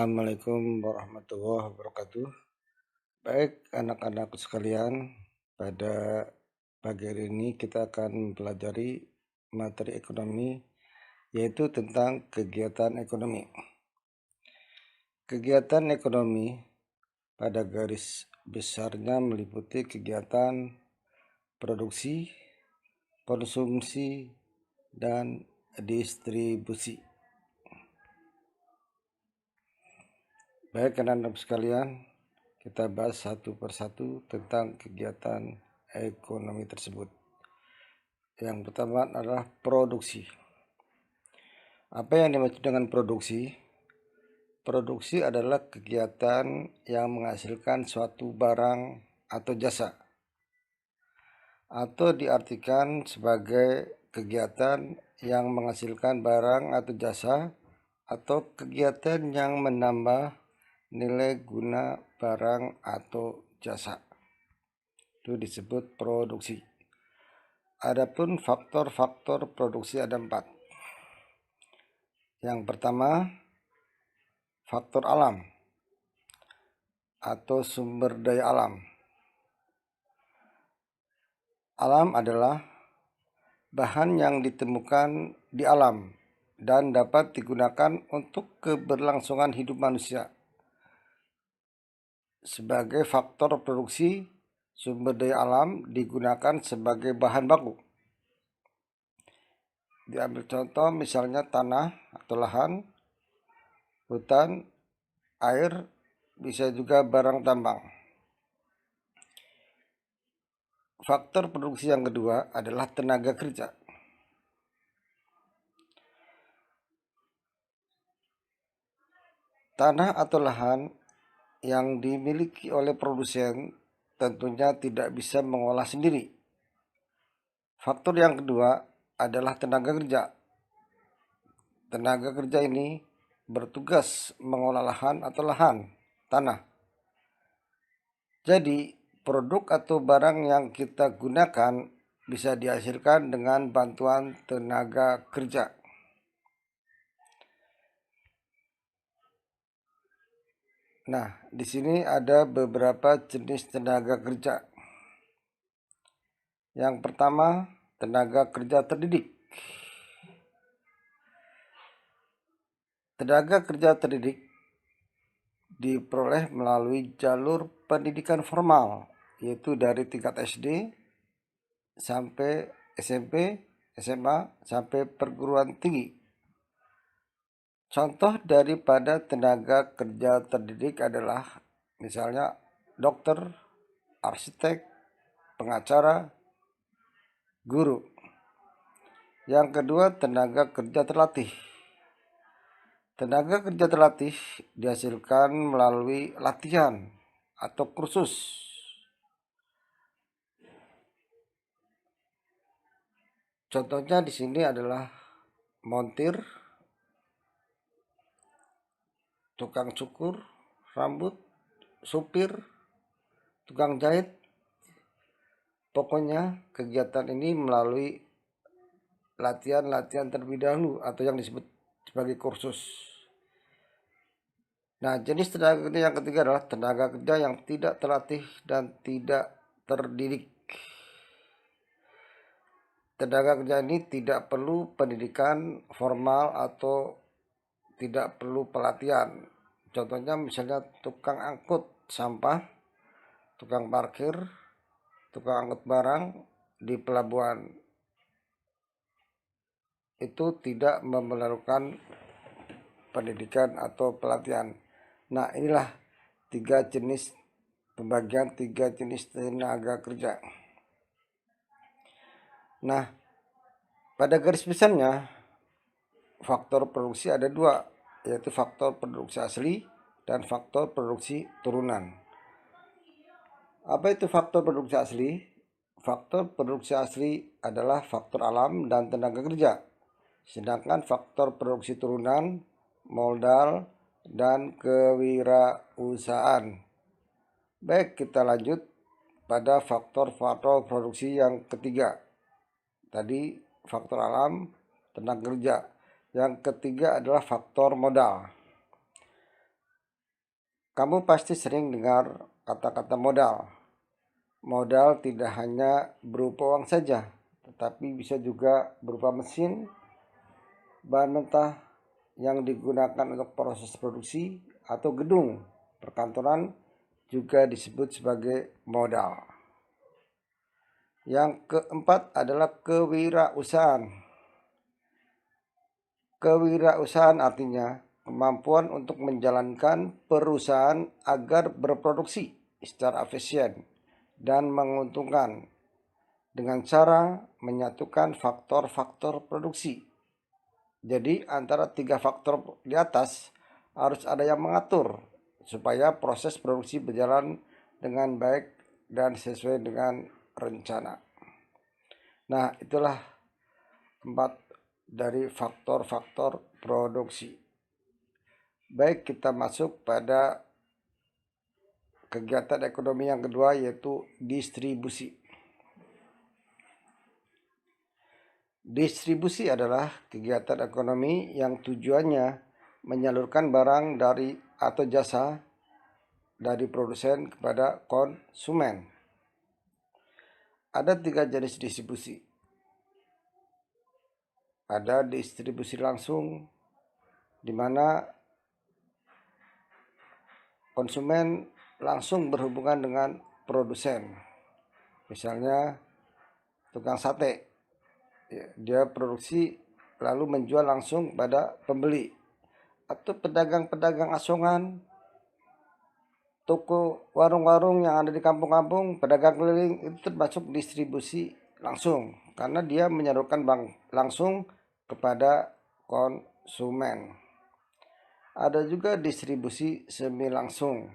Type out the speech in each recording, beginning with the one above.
Assalamualaikum warahmatullahi wabarakatuh. Baik anak-anak sekalian, pada pagi hari ini kita akan mempelajari materi ekonomi, yaitu tentang kegiatan ekonomi. Kegiatan ekonomi pada garis besarnya meliputi kegiatan produksi, konsumsi, dan distribusi. Baik anak-anak sekalian, kita bahas satu persatu tentang kegiatan ekonomi tersebut. Yang pertama adalah produksi. Apa yang dimaksud dengan produksi? Produksi adalah kegiatan yang menghasilkan suatu barang atau jasa, atau diartikan sebagai kegiatan yang menghasilkan barang atau jasa, atau kegiatan yang menambah nilai guna barang atau jasa. Itu disebut produksi. Adapun faktor-faktor produksi ada 4. Yang pertama, faktor alam atau sumber daya alam. Alam adalah bahan yang ditemukan di alam dan dapat digunakan untuk keberlangsungan hidup manusia. Sebagai faktor produksi, sumber daya alam digunakan sebagai bahan baku. Diambil contoh misalnya tanah atau lahan, hutan, air, bisa juga barang tambang. Faktor produksi yang kedua adalah tenaga kerja. Tanah atau lahan yang dimiliki oleh produsen tentunya tidak bisa mengolah sendiri. Faktor yang kedua adalah tenaga kerja. Tenaga kerja ini bertugas mengolah lahan atau tanah. Jadi, produk atau barang yang kita gunakan bisa dihasilkan dengan bantuan tenaga kerja. Nah, di sini ada beberapa jenis tenaga kerja. Yang pertama, tenaga kerja terdidik. Tenaga kerja terdidik diperoleh melalui jalur pendidikan formal, yaitu dari tingkat SD sampai SMP, SMA, sampai perguruan tinggi. Contoh daripada tenaga kerja terdidik adalah misalnya dokter, arsitek, pengacara, guru. Yang kedua, tenaga kerja terlatih. Tenaga kerja terlatih dihasilkan melalui latihan atau kursus. Contohnya di sini adalah montir, tukang cukur rambut, supir, tukang jahit. Pokoknya kegiatan ini melalui latihan terlebih dahulu atau yang disebut sebagai kursus. Nah, jenis tenaga kerja yang ketiga adalah tenaga kerja yang tidak terlatih dan tidak terdidik. Tenaga kerja ini tidak perlu pendidikan formal atau tidak perlu pelatihan. Contohnya misalnya tukang angkut sampah, tukang parkir, tukang angkut barang di pelabuhan. Itu tidak memerlukan pendidikan atau pelatihan. Nah, inilah pembagian tiga jenis tenaga kerja. Nah, pada garis besarnya faktor produksi ada 2, yaitu faktor produksi asli dan faktor produksi turunan. Apa itu faktor produksi asli? Faktor produksi asli adalah faktor alam dan tenaga kerja. Sedangkan faktor produksi turunan, modal, dan kewirausahaan. Baik, kita lanjut pada faktor-faktor produksi yang ketiga. Tadi faktor alam, tenaga kerja. Yang ketiga adalah faktor modal. Kamu pasti sering dengar kata-kata modal. Modal tidak hanya berupa uang saja, tetapi bisa juga berupa mesin, bahan mentah yang digunakan untuk proses produksi, atau gedung perkantoran juga disebut sebagai modal. Yang keempat adalah kewirausahaan. Kewirausahaan artinya kemampuan untuk menjalankan perusahaan agar berproduksi secara efisien dan menguntungkan dengan cara menyatukan faktor-faktor produksi. Jadi antara 3 faktor di atas harus ada yang mengatur supaya proses produksi berjalan dengan baik dan sesuai dengan rencana. Nah, itulah 4 dari faktor-faktor produksi. Baik, kita masuk pada kegiatan ekonomi yang kedua, yaitu distribusi. Distribusi adalah kegiatan ekonomi yang tujuannya menyalurkan barang dari atau jasa dari produsen kepada konsumen. Ada 3 jenis distribusi. Ada distribusi langsung, di mana konsumen langsung berhubungan dengan produsen. Misalnya tukang sate, dia produksi lalu menjual langsung pada pembeli. Atau pedagang-pedagang asongan, toko warung-warung yang ada di kampung-kampung, pedagang keliling, itu termasuk distribusi langsung karena dia menyalurkan langsung kepada konsumen. Ada juga distribusi semi langsung.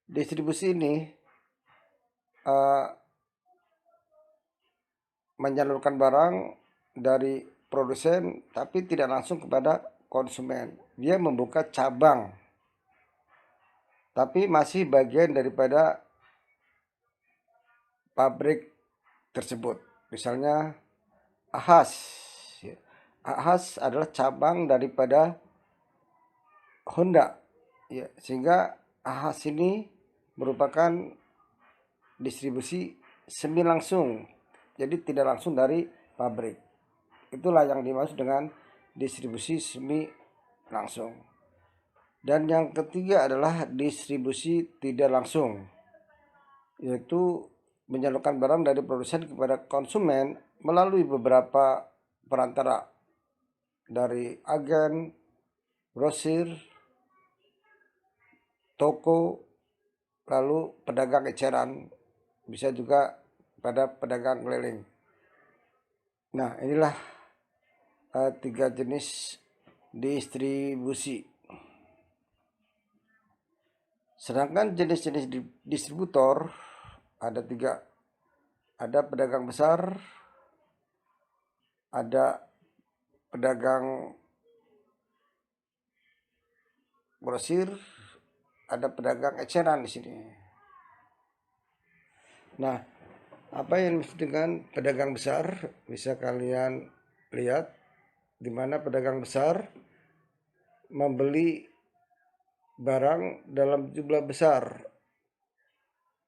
Distribusi ini menyalurkan barang dari produsen tapi tidak langsung kepada konsumen. Dia membuka cabang tapi masih bagian daripada pabrik tersebut. Misalnya Ahas. Ahas adalah cabang daripada Honda, sehingga Ahas ini merupakan distribusi semi langsung, jadi tidak langsung dari pabrik. Itulah yang dimaksud dengan distribusi semi langsung. Dan yang ketiga adalah distribusi tidak langsung, yaitu menyalurkan barang dari produsen kepada konsumen melalui beberapa perantara, dari agen, grosir, toko, lalu pedagang eceran, bisa juga pada pedagang keliling. Nah, inilah 3 jenis distribusi. Sedangkan jenis-jenis distributor ada 3. Ada pedagang besar, ada pedagang grosir, ada pedagang eceran di sini. Nah, apa yang dimaksud dengan pedagang besar? Bisa kalian lihat di mana pedagang besar membeli barang dalam jumlah besar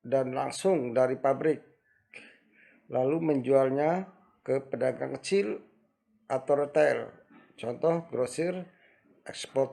dan langsung dari pabrik, lalu menjualnya ke pedagang kecil atau retail. Contoh grosir, ekspor